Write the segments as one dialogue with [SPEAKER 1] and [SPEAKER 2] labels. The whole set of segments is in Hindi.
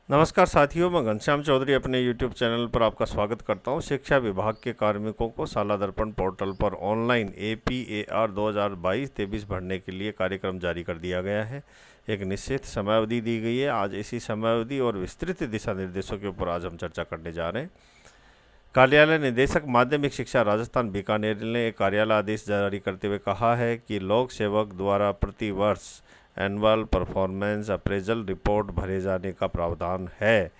[SPEAKER 1] नमस्कार साथियों, मैं घनश्याम चौधरी अपने YouTube चैनल पर आपका स्वागत करता हूं। शिक्षा विभाग के कार्मिकों को साला दर्पण पोर्टल पर ऑनलाइन APAR 2022-23 भरने के लिए कार्यक्रम जारी कर दिया गया है। एक निश्चित समयावधि दी गई है। आज इसी समयावधि और विस्तृत दिशा निर्देशों के ऊपर आज हम चर्चा करने जा रहे हैं। कार्यालय निदेशक माध्यमिक शिक्षा राजस्थान बीकानेर ने एक कार्यालय आदेश जारी करते हुए कहा है कि लोक सेवक द्वारा प्रति वर्ष एनुअल परफॉर्मेंस अप्रेजल रिपोर्ट भरे जाने का प्रावधान है।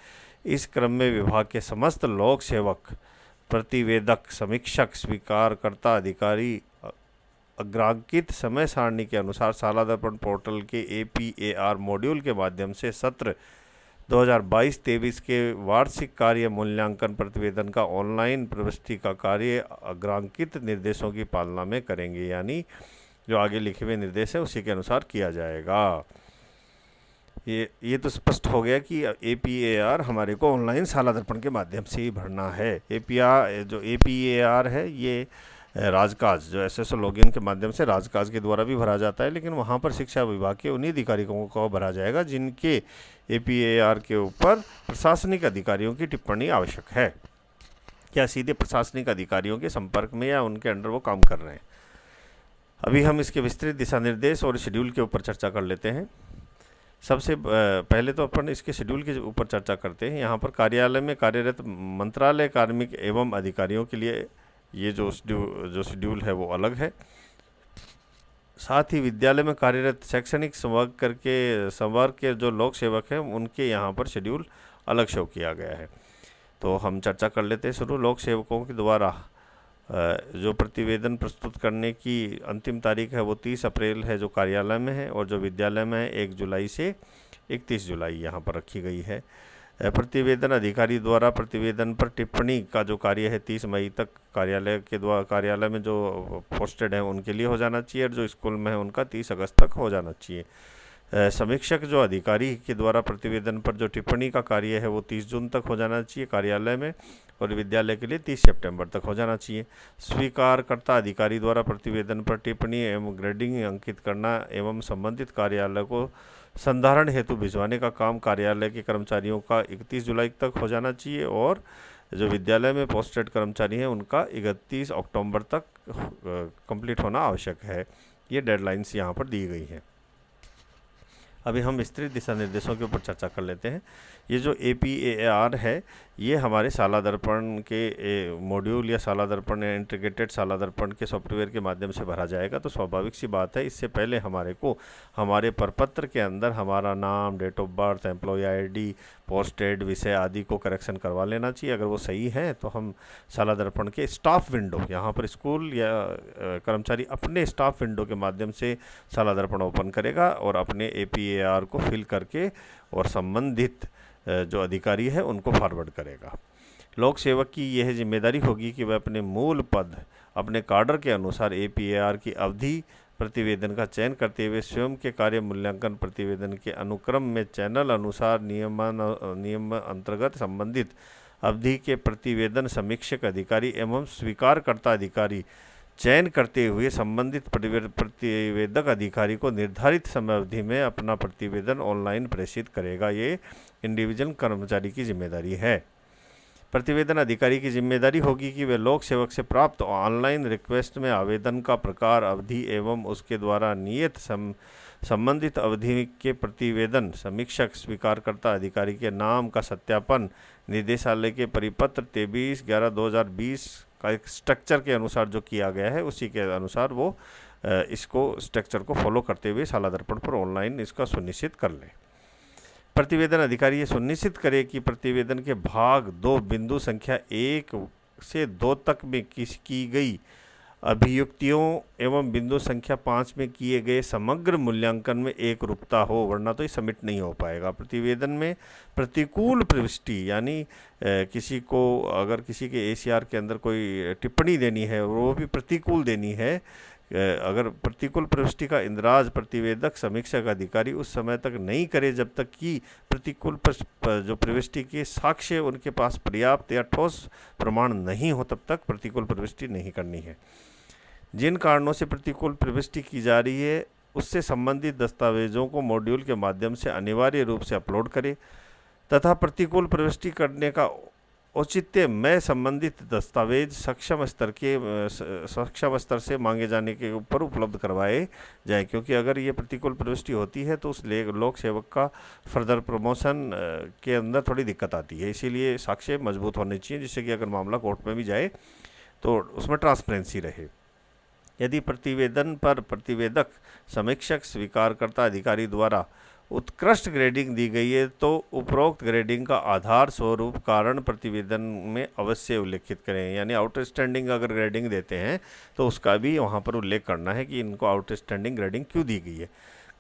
[SPEAKER 1] इस क्रम में विभाग के समस्त लोक सेवक, प्रतिवेदक, समीक्षक, स्वीकारकर्ता अधिकारी अग्रांकित समय सारणी के अनुसार साला दर्पण पोर्टल के APAR मॉड्यूल के माध्यम से सत्र 2022-23 के वार्षिक कार्य मूल्यांकन प्रतिवेदन का ऑनलाइन प्रविष्टि का कार्य अग्रांकित निर्देशों की पालना में करेंगे, यानी जो आगे लिखे हुए निर्देश है उसी के अनुसार किया जाएगा। ये तो स्पष्ट हो गया कि APAR हमारे को ऑनलाइन साला दर्पण के माध्यम से ही भरना है। जो APAR है ये राजकाज, जो SSO लॉगिन के माध्यम से राजकाज के द्वारा भी भरा जाता है, लेकिन वहाँ पर शिक्षा विभाग के उन्हीं अधिकारियों को भरा जाएगा जिनके APAR के ऊपर प्रशासनिक अधिकारियों की टिप्पणी आवश्यक है, या सीधे प्रशासनिक अधिकारियों के संपर्क में या उनके अंडर वो काम कर रहे हैं। अभी हम इसके विस्तृत दिशा निर्देश और शेड्यूल के ऊपर चर्चा कर लेते हैं। सबसे पहले तो अपन इसके शेड्यूल के ऊपर चर्चा करते हैं। यहाँ पर कार्यालय में कार्यरत मंत्रालय कार्मिक एवं अधिकारियों के लिए ये जो शेड्यूल है वो अलग है। साथ ही विद्यालय में कार्यरत शैक्षणिक संवर्ग के जो लोक सेवक हैं उनके यहाँ पर शेड्यूल अलग शो किया गया है। तो हम चर्चा कर लेते हैं शुरू। लोक सेवकों के द्वारा जो प्रतिवेदन प्रस्तुत करने की अंतिम तारीख है वो 30 अप्रैल है जो कार्यालय में है, और जो विद्यालय में है 1 जुलाई से 31 जुलाई यहाँ पर रखी गई है। प्रतिवेदन अधिकारी द्वारा प्रतिवेदन पर टिप्पणी का जो कार्य है 30 मई तक कार्यालय में जो पोस्टेड हैं उनके लिए हो जाना चाहिए, और जो स्कूल में है उनका 30 अगस्त तक हो जाना चाहिए। समीक्षक जो अधिकारी के द्वारा प्रतिवेदन पर जो टिप्पणी का कार्य है वो 30 जून तक हो जाना चाहिए कार्यालय में, और विद्यालय के लिए 30 सितंबर तक हो जाना चाहिए। स्वीकारकर्ता अधिकारी द्वारा प्रतिवेदन पर टिप्पणी एवं ग्रेडिंग अंकित करना एवं संबंधित कार्यालय को संधारण हेतु भिजवाने का काम कार्यालय के कर्मचारियों का 31 जुलाई तक हो जाना चाहिए, और जो विद्यालय में पोस्टेड कर्मचारी हैं उनका 31 अक्टूबर तक कंप्लीट होना आवश्यक है। ये डेडलाइंस यहाँ पर दी गई हैं। अभी हम विस्तृत दिशा निर्देशों के ऊपर चर्चा कर लेते हैं। ये जो APAR है ये हमारे साला दर्पण के मॉड्यूल या साला दर्पण या इंटीग्रेटेड साला दर्पण के सॉफ्टवेयर के माध्यम से भरा जाएगा। तो स्वाभाविक सी बात है, इससे पहले हमारे को हमारे प्रपत्र के अंदर हमारा नाम, date of birth, employ ID, posted, विषय आदि को करेक्शन करवा लेना चाहिए। अगर वो सही है तो हम साला दर्पण के स्टाफ विंडो, यहाँ पर स्कूल या कर्मचारी अपने स्टाफ विंडो के माध्यम से साला दर्पण ओपन करेगा और अपने APAR को फिल करके और संबंधित जो अधिकारी है उनको फॉरवर्ड करेगा। लोक सेवक की यह जिम्मेदारी होगी कि वह अपने मूल पद, अपने कार्डर के अनुसार APAR की अवधि प्रतिवेदन का चयन करते हुए स्वयं के कार्य मूल्यांकन प्रतिवेदन के अनुक्रम में चैनल अनुसार नियम अंतर्गत संबंधित अवधि के प्रतिवेदन समीक्षक अधिकारी एवं स्वीकारकर्ता अधिकारी चयन करते हुए संबंधित प्रतिवेदक अधिकारी को निर्धारित समय अवधि में अपना प्रतिवेदन ऑनलाइन प्रेषित करेगा। ये इंडिविजुअल कर्मचारी की जिम्मेदारी है। प्रतिवेदन अधिकारी की जिम्मेदारी होगी कि वे लोक सेवक से प्राप्त ऑनलाइन रिक्वेस्ट में आवेदन का प्रकार, अवधि एवं उसके द्वारा नियत संबंधित अवधि के प्रतिवेदन समीक्षक स्वीकारकर्ता अधिकारी के नाम का सत्यापन निदेशालय के परिपत्र 23/11/2020 का एक स्ट्रक्चर के अनुसार जो किया गया है उसी के अनुसार वो इसको स्ट्रक्चर को फॉलो करते हुए साला दर्पण पर ऑनलाइन इसका सुनिश्चित कर ले। प्रतिवेदन अधिकारी ये सुनिश्चित करे कि प्रतिवेदन के भाग 2 बिंदु संख्या 1 से 2 तक में की गई अभियुक्तियों एवं बिंदु संख्या 5 में किए गए समग्र मूल्यांकन में एक रूपता हो, वरना तो ये सबमिट नहीं हो पाएगा। प्रतिवेदन में प्रतिकूल प्रविष्टि, यानी किसी को अगर किसी के ACR के अंदर कोई टिप्पणी देनी है वो भी प्रतिकूल देनी है, अगर प्रतिकूल प्रविष्टि का इंदराज प्रतिवेदक समीक्षक अधिकारी उस समय तक नहीं करे जब तक कि प्रतिकूल जो प्रविष्टि के साक्ष्य उनके पास पर्याप्त या ठोस प्रमाण नहीं हो, तब तक प्रतिकूल प्रविष्टि नहीं करनी है। जिन कारणों से प्रतिकूल प्रविष्टि की जा रही है उससे संबंधित दस्तावेजों को मॉड्यूल के माध्यम से अनिवार्य रूप से अपलोड करें। तथा प्रतिकूल प्रविष्टि करने का औचित्य में संबंधित दस्तावेज सक्षम स्तर से मांगे जाने के ऊपर उपलब्ध करवाए जाए, क्योंकि अगर ये प्रतिकूल प्रविष्टि होती है तो उस लोक सेवक का फर्दर प्रमोशन के अंदर थोड़ी दिक्कत आती है। इसीलिए साक्ष्य मजबूत होने चाहिए, जिससे कि अगर मामला कोर्ट में भी जाए तो उसमें ट्रांसपेरेंसी रहे। यदि प्रतिवेदन पर प्रतिवेदक, समीक्षक, स्वीकारकर्ता अधिकारी द्वारा उत्कृष्ट ग्रेडिंग दी गई है तो उपरोक्त ग्रेडिंग का आधार स्वरूप कारण प्रतिवेदन में अवश्य उल्लेखित करें। यानी आउटस्टैंडिंग अगर ग्रेडिंग देते हैं तो उसका भी वहाँ पर उल्लेख करना है कि इनको आउटस्टैंडिंग ग्रेडिंग क्यों दी गई है।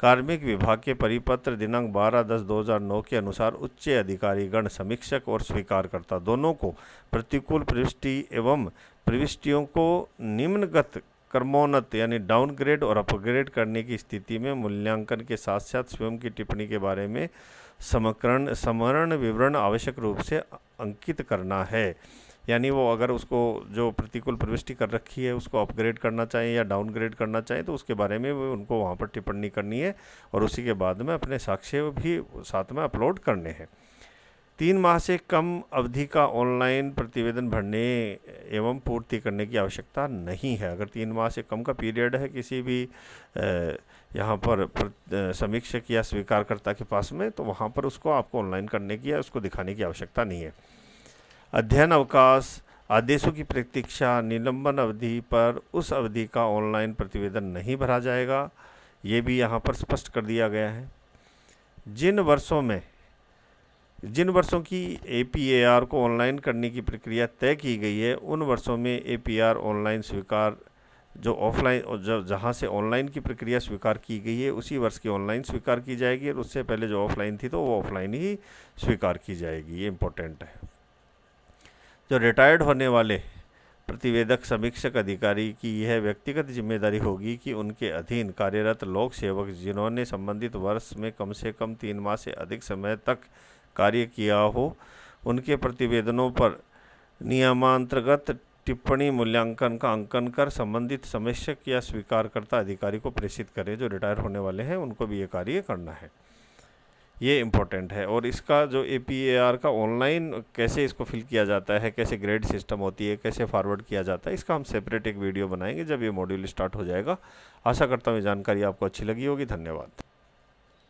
[SPEAKER 1] कार्मिक विभाग के परिपत्र दिनांक 12/10/2009 के अनुसार उच्च अधिकारीगण, समीक्षक और स्वीकारकर्ता दोनों को प्रतिकूल प्रविष्टि एवं प्रविष्टियों को निम्नगत क्रमोन्नत यानी डाउनग्रेड और अपग्रेड करने की स्थिति में मूल्यांकन के साथ साथ स्वयं की टिप्पणी के बारे में समरण विवरण आवश्यक रूप से अंकित करना है। यानी वो अगर उसको जो प्रतिकूल प्रविष्टि कर रखी है उसको अपग्रेड करना चाहें या डाउनग्रेड करना चाहें तो उसके बारे में वो उनको वहाँ पर टिप्पणी करनी है और उसी के बाद में अपने साक्ष्य भी साथ में अपलोड करने हैं। 3 माह से कम अवधि का ऑनलाइन प्रतिवेदन भरने एवं पूर्ति करने की आवश्यकता नहीं है। अगर 3 माह से कम का पीरियड है किसी भी यहाँ पर समीक्षक या स्वीकारकर्ता के पास में, तो वहाँ पर उसको आपको ऑनलाइन करने की या उसको दिखाने की आवश्यकता नहीं है। अध्ययन अवकाश, आदेशों की प्रतीक्षा, निलंबन अवधि पर उस अवधि का ऑनलाइन प्रतिवेदन नहीं भरा जाएगा, ये भी यहाँ पर स्पष्ट कर दिया गया है। जिन वर्षों की APAR को ऑनलाइन करने की प्रक्रिया तय की गई है उन वर्षों में APR ऑनलाइन स्वीकार जो ऑफलाइन और जहाँ से ऑनलाइन की प्रक्रिया स्वीकार की गई है उसी वर्ष की ऑनलाइन स्वीकार की जाएगी और उससे पहले जो ऑफलाइन थी तो वो ऑफलाइन ही स्वीकार की जाएगी। ये इम्पोर्टेंट है। जो रिटायर्ड होने वाले प्रतिवेदक, समीक्षक अधिकारी की यह व्यक्तिगत जिम्मेदारी होगी कि उनके अधीन कार्यरत लोक सेवक जिन्होंने संबंधित वर्ष में कम से कम 3 माह से अधिक समय तक कार्य किया हो, उनके प्रतिवेदनों पर नियमांतर्गत टिप्पणी मूल्यांकन का अंकन कर संबंधित समीक्षक या स्वीकारकर्ता अधिकारी को प्रेषित करें। जो रिटायर होने वाले हैं उनको भी ये कार्य करना है। ये इम्पोर्टेंट है। और इसका जो APAR का ऑनलाइन कैसे इसको फिल किया जाता है, कैसे ग्रेड सिस्टम होती है, कैसे फॉरवर्ड किया जाता है, इसका हम सेपरेट एक वीडियो बनाएंगे जब ये मॉड्यूल स्टार्ट हो जाएगा। आशा करता हूँ ये जानकारी आपको अच्छी लगी होगी। धन्यवाद।